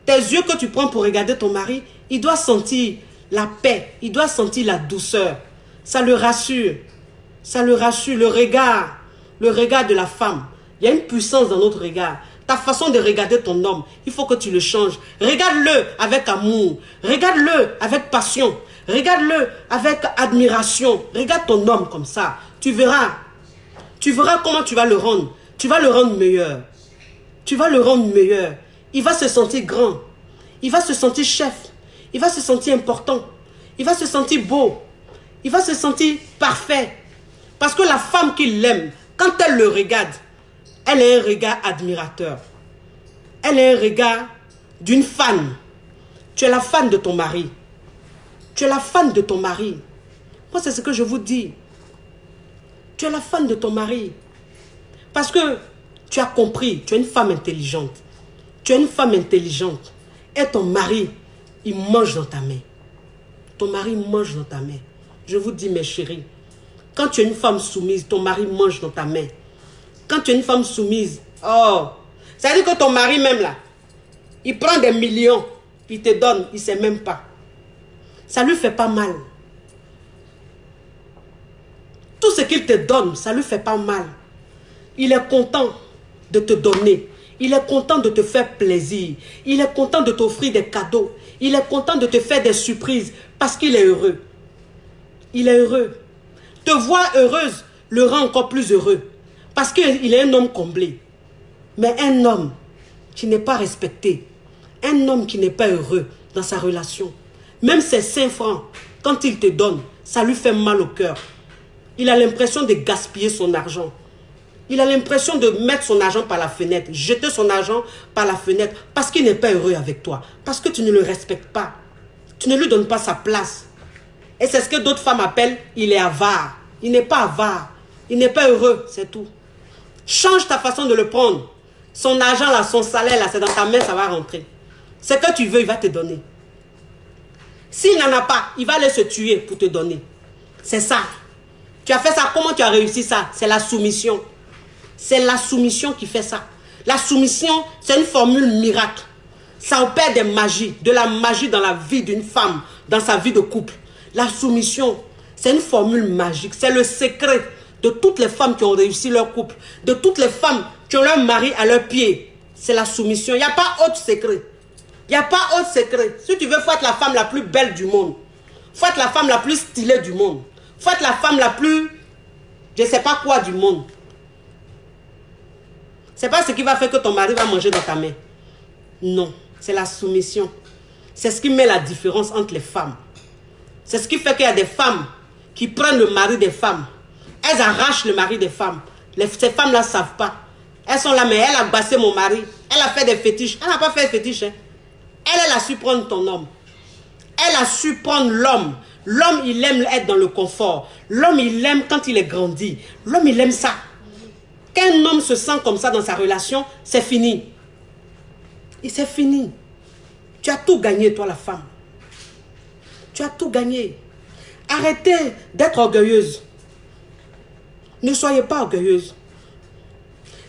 tes yeux que tu prends pour regarder ton mari, il doit sentir la paix, il doit sentir la douceur. Ça le rassure. Ça le rassure. Le regard de la femme. Il y a une puissance dans notre regard. Ta façon de regarder ton homme, il faut que tu le changes. Regarde-le avec amour. Regarde-le avec passion. Regarde-le avec admiration. Regarde ton homme comme ça. Tu verras. Tu verras comment tu vas le rendre. Tu vas le rendre meilleur. Tu vas le rendre meilleur. Il va se sentir grand. Il va se sentir chef. Il va se sentir important. Il va se sentir beau. Il va se sentir parfait. Parce que la femme qui l'aime, quand elle le regarde, elle a un regard admirateur. Elle a un regard d'une fan. Tu es la fan de ton mari. Tu es la fan de ton mari. Moi, c'est ce que je vous dis. Tu es la fan de ton mari. Parce que tu as compris, tu es une femme intelligente. Tu es une femme intelligente. Et ton mari, il mange dans ta main. Ton mari mange dans ta main. Je vous dis, mes chéris, quand tu es une femme soumise, ton mari mange dans ta main. Quand tu es une femme soumise, oh, ça veut dire que ton mari même là, il prend des millions, il te donne, il ne sait même pas. Ça ne lui fait pas mal. Tout ce qu'il te donne, ça ne lui fait pas mal. Il est content de te donner. Il est content de te faire plaisir. Il est content de t'offrir des cadeaux. Il est content de te faire des surprises parce qu'il est heureux. Il est heureux. Te voir heureuse le rend encore plus heureux. Parce qu'il est un homme comblé. Mais un homme qui n'est pas respecté, un homme qui n'est pas heureux dans sa relation, même ses 5 francs, quand il te donne, ça lui fait mal au cœur. Il a l'impression de gaspiller son argent. Il a l'impression de mettre son argent par la fenêtre, jeter son argent par la fenêtre, parce qu'il n'est pas heureux avec toi, parce que tu ne le respectes pas. Tu ne lui donnes pas sa place. Et c'est ce que d'autres femmes appellent, il est avare. Il n'est pas avare. Il n'est pas heureux, c'est tout. Change ta façon de le prendre. Son argent là, son salaire là, c'est dans ta main, ça va rentrer. Ce que tu veux, il va te donner. S'il n'en a pas, il va aller se tuer pour te donner. C'est ça. Tu as fait ça, comment tu as réussi ça? C'est la soumission. C'est la soumission qui fait ça. La soumission, c'est une formule miracle. Ça opère des magies, de la magie dans la vie d'une femme, dans sa vie de couple. La soumission, c'est une formule magique. C'est le secret de toutes les femmes qui ont réussi leur couple, de toutes les femmes qui ont leur mari à leurs pieds. C'est la soumission. Il n'y a pas autre secret. Il n'y a pas autre secret. Si tu veux, faut être la femme la plus belle du monde. Faut être la femme la plus stylée du monde. Faut être la femme la plus, je ne sais pas quoi du monde. C'est pas ce qui va faire que ton mari va manger dans ta main. Non, c'est la soumission. C'est ce qui met la différence entre les femmes. C'est ce qui fait qu'il y a des femmes qui prennent le mari des femmes. Elles arrachent le mari des femmes. Ces femmes-là ne savent pas. Elles sont là, mais elle a bassé mon mari. Elle a fait des fétiches. Elle n'a pas fait de fétiches. Hein. Elle a su prendre ton homme. Elle a su prendre l'homme. L'homme, il aime être dans le confort. L'homme, il aime quand il est grandi. L'homme, il aime ça. Qu'un homme se sent comme ça dans sa relation, c'est fini. Et c'est fini. Tu as tout gagné, toi, la femme. Tu as tout gagné. Arrêtez d'être orgueilleuse. Ne soyez pas orgueilleuse.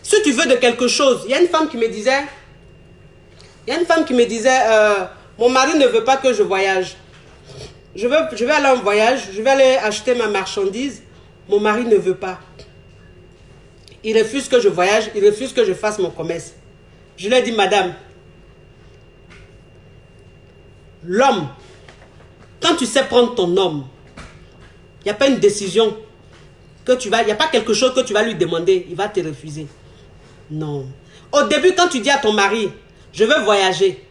Si tu veux de quelque chose, il y a une femme qui me disait, mon mari ne veut pas que je voyage. Je vais aller en voyage, je vais aller acheter ma marchandise. Mon mari ne veut pas. Il refuse que je voyage, il refuse que je fasse mon commerce. Je lui ai dit, madame, l'homme, quand tu sais prendre ton homme, il n'y a pas une décision que tu vas, il n'y a pas quelque chose que tu vas lui demander, il va te refuser. Non. Au début, quand tu dis à ton mari, je veux voyager,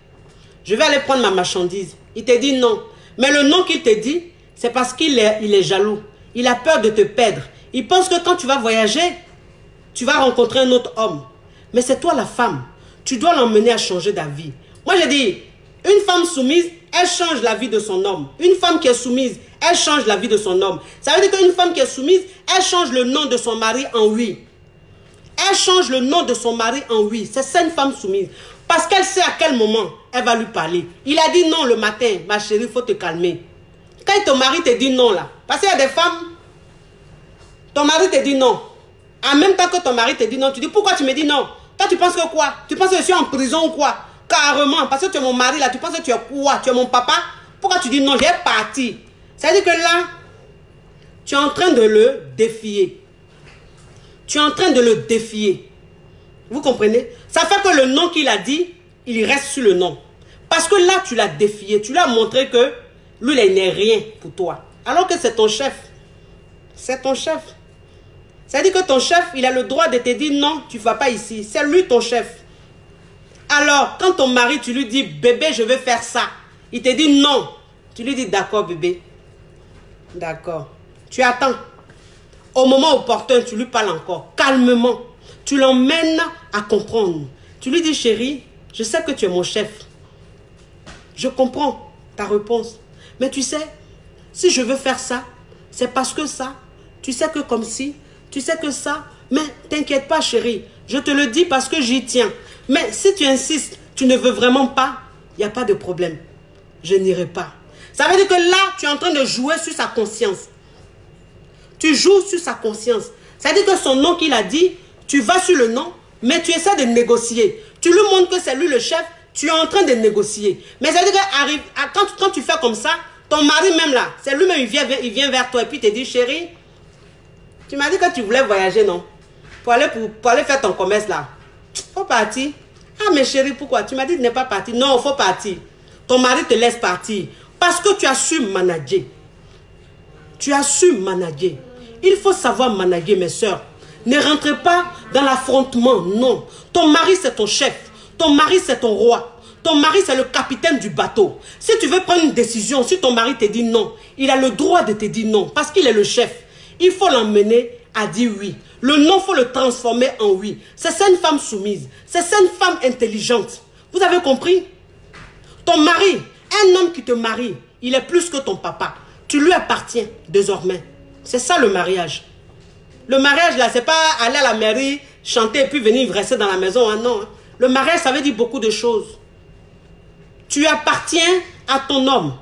je vais aller prendre ma marchandise, il te dit non. Mais le non qu'il te dit, c'est parce qu'il est jaloux. Il a peur de te perdre. Il pense que quand tu vas voyager, tu vas rencontrer un autre homme. Mais c'est toi la femme. Tu dois l'emmener à changer d'avis. Moi, j'ai dit, une femme soumise, elle change la vie de son homme. Une femme qui est soumise, elle change la vie de son homme. Ça veut dire qu'une femme qui est soumise, elle change le nom de son mari en oui. Elle change le nom de son mari en oui. C'est ça une femme soumise. Parce qu'elle sait à quel moment elle va lui parler. Il a dit non le matin, ma chérie, il faut te calmer. Quand ton mari te dit non là, parce qu'il y a des femmes, ton mari te dit non. En même temps que ton mari te dit non, tu dis pourquoi tu me dis non? Toi tu penses que quoi? Tu penses que je suis en prison ou quoi? Carrément, parce que tu es mon mari là, tu penses que tu es quoi? Tu es mon papa? Pourquoi tu dis non? J'ai parti. Ça veut dire que là, tu es en train de le défier. Tu es en train de le défier. Vous comprenez? Ça fait que le nom qu'il a dit, il reste sur le nom. Parce que là, tu l'as défié. Tu lui as montré que lui, il n'est rien pour toi. Alors que c'est ton chef. C'est ton chef. Ça veut dire que ton chef, il a le droit de te dire non, tu ne vas pas ici. C'est lui ton chef. Alors, quand ton mari, tu lui dis, bébé, je veux faire ça. Il te dit non. Tu lui dis, d'accord, bébé. D'accord. Tu attends. Au moment opportun, tu lui parles encore. Calmement. Tu l'emmènes à comprendre. Tu lui dis, chérie, je sais que tu es mon chef. Je comprends ta réponse. Mais tu sais, si je veux faire ça, c'est parce que ça. Tu sais que comme si, tu sais que ça. Mais t'inquiète pas, chérie. Je te le dis parce que j'y tiens. Mais si tu insistes, tu ne veux vraiment pas, il n'y a pas de problème. Je n'irai pas. Ça veut dire que là, tu es en train de jouer sur sa conscience. Tu joues sur sa conscience. Ça veut dire que son nom qu'il a dit, tu vas sur le nom, mais tu essaies de négocier. Tu lui montres que c'est lui le chef, tu es en train de négocier. Mais ça veut dire que quand tu fais comme ça, ton mari même là, c'est lui-même, il vient vers toi et puis il te dit, chérie, tu m'as dit que tu voulais voyager, non? Pour aller faire ton commerce là. Faut partir. Ah mais chérie, pourquoi? Tu m'as dit de ne pas partir. Non, il faut partir. Ton mari te laisse partir. Parce que tu as su manager. Tu as su manager. Il faut savoir manager, mes soeurs. Ne rentrez pas dans l'affrontement, non. Ton mari, c'est ton chef. Ton mari, c'est ton roi. Ton mari, c'est le capitaine du bateau. Si tu veux prendre une décision, si ton mari te dit non, il a le droit de te dire non, parce qu'il est le chef. Il faut l'emmener à dire oui. Le non, il faut le transformer en oui. C'est ça une femme soumise. C'est ça une femme intelligente. Vous avez compris? Ton mari, un homme qui te marie, il est plus que ton papa. Tu lui appartiens désormais. C'est ça le mariage. Le mariage là, c'est pas aller à la mairie, chanter et puis venir rester dans la maison. Hein, non. Le mariage, ça veut dire beaucoup de choses. Tu appartiens à ton homme.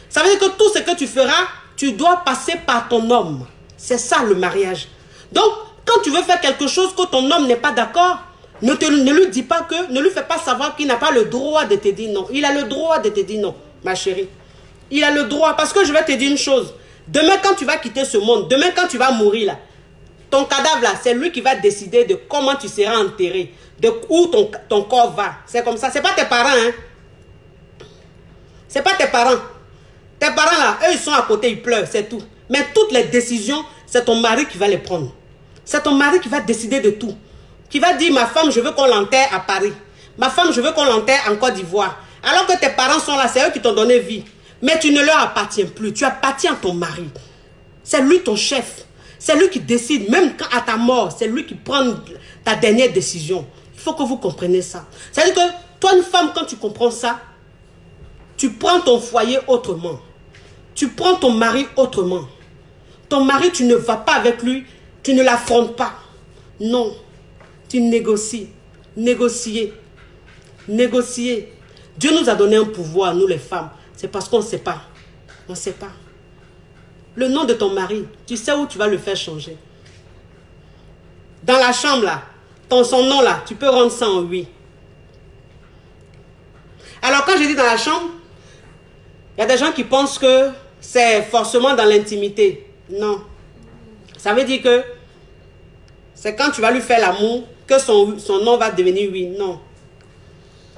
Ça veut dire que tout ce que tu feras, tu dois passer par ton homme. C'est ça le mariage. Donc, quand tu veux faire quelque chose que ton homme n'est pas d'accord, ne lui dis pas que, ne lui fais pas savoir qu'il n'a pas le droit de te dire non. Il a le droit de te dire non, ma chérie. Il a le droit, parce que je vais te dire une chose. Demain, quand tu vas quitter ce monde, demain, quand tu vas mourir là, ton cadavre là, c'est lui qui va décider de comment tu seras enterré, de où ton corps va. C'est comme ça. C'est pas tes parents, hein. C'est pas tes parents. Tes parents là, eux, ils sont à côté, ils pleurent, c'est tout. Mais toutes les décisions, c'est ton mari qui va les prendre. C'est ton mari qui va décider de tout. qui va dire, ma femme, je veux qu'on l'enterre à Paris. Ma femme, je veux qu'on l'enterre en Côte d'Ivoire. Alors que tes parents sont là, c'est eux qui t'ont donné vie. Mais tu ne leur appartiens plus. Tu appartiens à ton mari. C'est lui ton chef. C'est lui qui décide. Même quand à ta mort, c'est lui qui prend ta dernière décision. Il faut que vous compreniez ça. C'est-à-dire que toi, une femme, quand tu comprends ça, tu prends ton foyer autrement. Tu prends ton mari autrement. Ton mari, tu ne vas pas avec lui. Tu ne l'affrontes pas. Non. Tu négocies. Négocier. Négocier. Dieu nous a donné un pouvoir, nous les femmes. C'est parce qu'on ne sait pas. On ne sait pas. Le nom de ton mari, tu sais où tu vas le faire changer. Dans la chambre là, son nom là, tu peux rendre ça en oui. Alors quand je dis dans la chambre, il y a des gens qui pensent que c'est forcément dans l'intimité. Non. Ça veut dire que c'est quand tu vas lui faire l'amour que son nom va devenir oui. Non.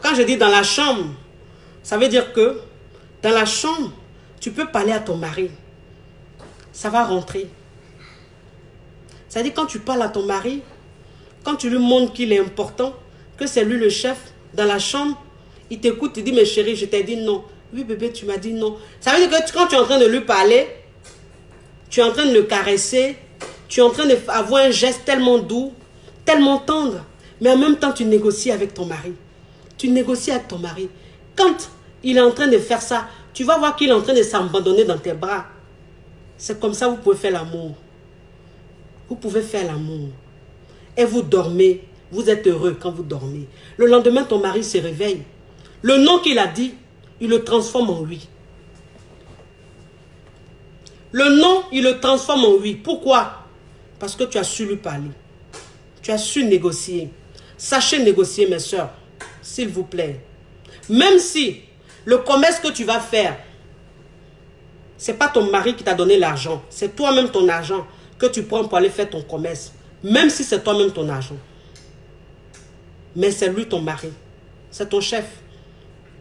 Quand je dis dans la chambre, ça veut dire que dans la chambre, tu peux parler à ton mari. Ça va rentrer. C'est-à-dire quand tu parles à ton mari, quand tu lui montres qu'il est important, que c'est lui le chef, dans la chambre, il t'écoute, il dit, mais chérie, je t'ai dit non. Oui, bébé, tu m'as dit non. Ça veut dire que quand tu es en train de lui parler, tu es en train de le caresser, tu es en train d'avoir un geste tellement doux, tellement tendre, mais en même temps, tu négocies avec ton mari. Tu négocies avec ton mari. Quand il est en train de faire ça, tu vas voir qu'il est en train de s'abandonner dans tes bras. C'est comme ça que vous pouvez faire l'amour. Vous pouvez faire l'amour. Et vous dormez. Vous êtes heureux quand vous dormez. Le lendemain, ton mari se réveille. Le nom qu'il a dit, il le transforme en oui. Le nom, il le transforme en oui. Pourquoi? Parce que tu as su lui parler. Tu as su négocier. Sachez négocier, mes soeurs. S'il vous plaît. Même si le commerce que tu vas faire, ce n'est pas ton mari qui t'a donné l'argent. C'est toi-même ton argent que tu prends pour aller faire ton commerce. Même si c'est toi-même ton argent. Mais c'est lui ton mari. C'est ton chef.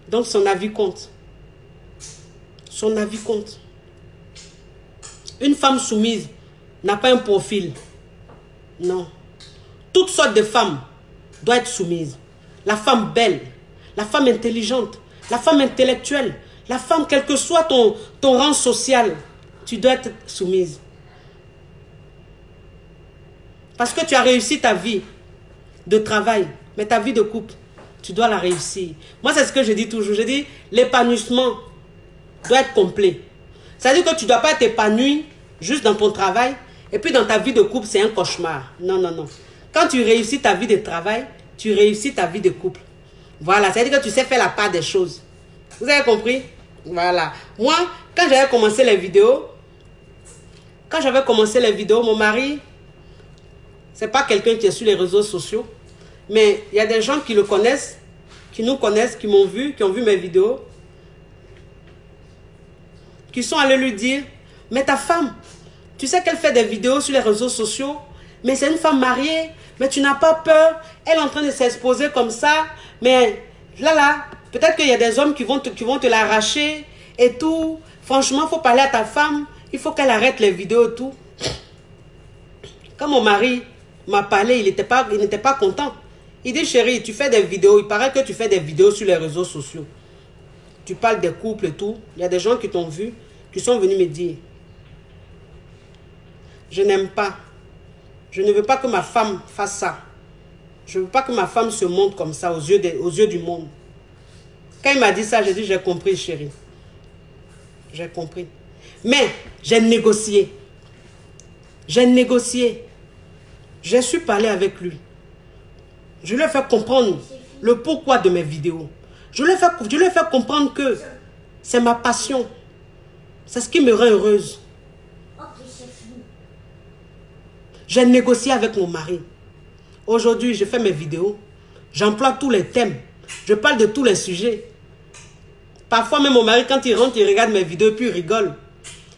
Donc son avis compte. Son avis compte. Une femme soumise n'a pas un profil. Non. Toutes sortes de femmes doivent être soumises. La femme belle, la femme intelligente, la femme intellectuelle, la femme, quel que soit ton rang social, tu dois être soumise. Parce que tu as réussi ta vie de travail, mais ta vie de couple, tu dois la réussir. Moi, c'est ce que je dis toujours. Je dis, l'épanouissement doit être complet. C'est-à-dire que tu ne dois pas t'épanouir juste dans ton travail, et puis dans ta vie de couple, c'est un cauchemar. Non, non, non. Quand tu réussis ta vie de travail, tu réussis ta vie de couple. Voilà, c'est-à-dire que tu sais faire la part des choses. Vous avez compris? Voilà. Moi, quand j'avais commencé les vidéos, mon mari, c'est pas quelqu'un qui est sur les réseaux sociaux, mais il y a des gens qui le connaissent, qui nous connaissent, qui m'ont vu, qui ont vu mes vidéos, qui sont allés lui dire, mais ta femme, tu sais qu'elle fait des vidéos sur les réseaux sociaux, mais c'est une femme mariée, mais tu n'as pas peur, elle est en train de s'exposer comme ça, mais là, peut-être qu'il y a des hommes qui vont te l'arracher et tout. Franchement, il faut parler à ta femme, il faut qu'elle arrête les vidéos et tout. Quand mon mari m'a parlé, il n'était pas content. Il dit, chérie, tu fais des vidéos, il paraît que tu fais des vidéos sur les réseaux sociaux. Tu parles des couples et tout. Il y a des gens qui t'ont vu, qui sont venus me dire, je n'aime pas. Je ne veux pas que ma femme fasse ça. Je ne veux pas que ma femme se montre comme ça aux yeux du monde. Quand il m'a dit ça, j'ai dit, j'ai compris, chérie. J'ai compris. Mais j'ai négocié. J'ai négocié. J'ai su parler avec lui. Je lui ai fait comprendre le pourquoi de mes vidéos. Je lui ai fait comprendre que c'est ma passion. C'est ce qui me rend heureuse. J'ai négocié avec mon mari. Aujourd'hui, je fais mes vidéos. J'emploie tous les thèmes. Je parle de tous les sujets. Parfois, même mon mari, quand il rentre, il regarde mes vidéos, puis il rigole.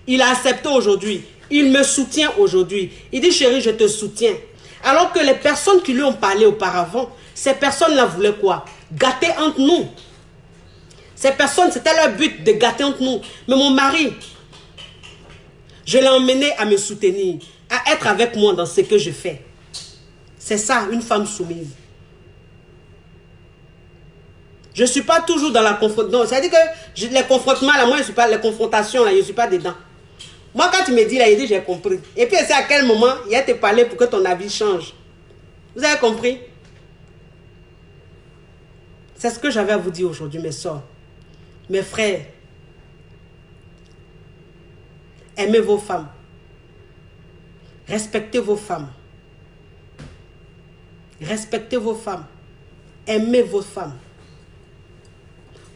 Il a accepté aujourd'hui. Il me soutient aujourd'hui. Il dit, chérie, je te soutiens. Alors que les personnes qui lui ont parlé auparavant, ces personnes-là voulaient quoi? Gâter entre nous. Ces personnes, c'était leur but de gâter entre nous. Mais mon mari, je l'ai emmené à me soutenir, à être avec moi dans ce que je fais. C'est ça, une femme soumise. Je ne suis pas toujours dans la confrontation. C'est-à-dire que les confrontements, là, moi, je ne suis pas... Les confrontations, là, je ne suis pas dedans. Moi, quand tu me dis, là, il dit, j'ai compris. Et puis, c'est à quel moment il a te parlé pour que ton avis change. Vous avez compris? C'est ce que j'avais à vous dire aujourd'hui, mes soeurs. Mes frères. Aimez vos femmes. Respectez vos femmes. Respectez vos femmes. Aimez vos femmes.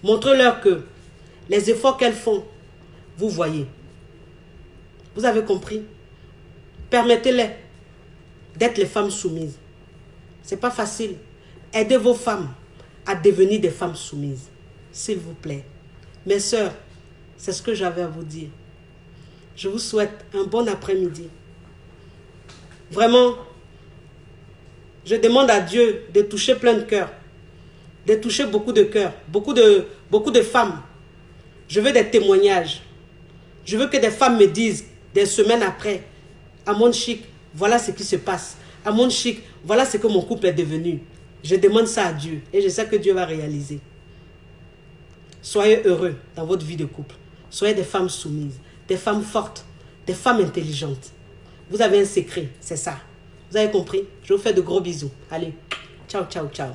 Montrez-leur que les efforts qu'elles font, vous voyez. Vous avez compris? Permettez-les d'être les femmes soumises. Ce n'est pas facile. Aidez vos femmes à devenir des femmes soumises. S'il vous plaît. Mes sœurs, c'est ce que j'avais à vous dire. Je vous souhaite un bon après-midi. Vraiment, je demande à Dieu de toucher plein de cœurs. De toucher beaucoup de cœurs. Beaucoup de femmes. Je veux des témoignages. Je veux que des femmes me disent, des semaines après, à Monde Chic, voilà ce qui se passe. À Monde Chic, voilà ce que mon couple est devenu. Je demande ça à Dieu et je sais que Dieu va réaliser. Soyez heureux dans votre vie de couple. Soyez des femmes soumises, des femmes fortes, des femmes intelligentes. Vous avez un secret, c'est ça. Vous avez compris? Je vous fais de gros bisous. Allez, ciao, ciao, ciao.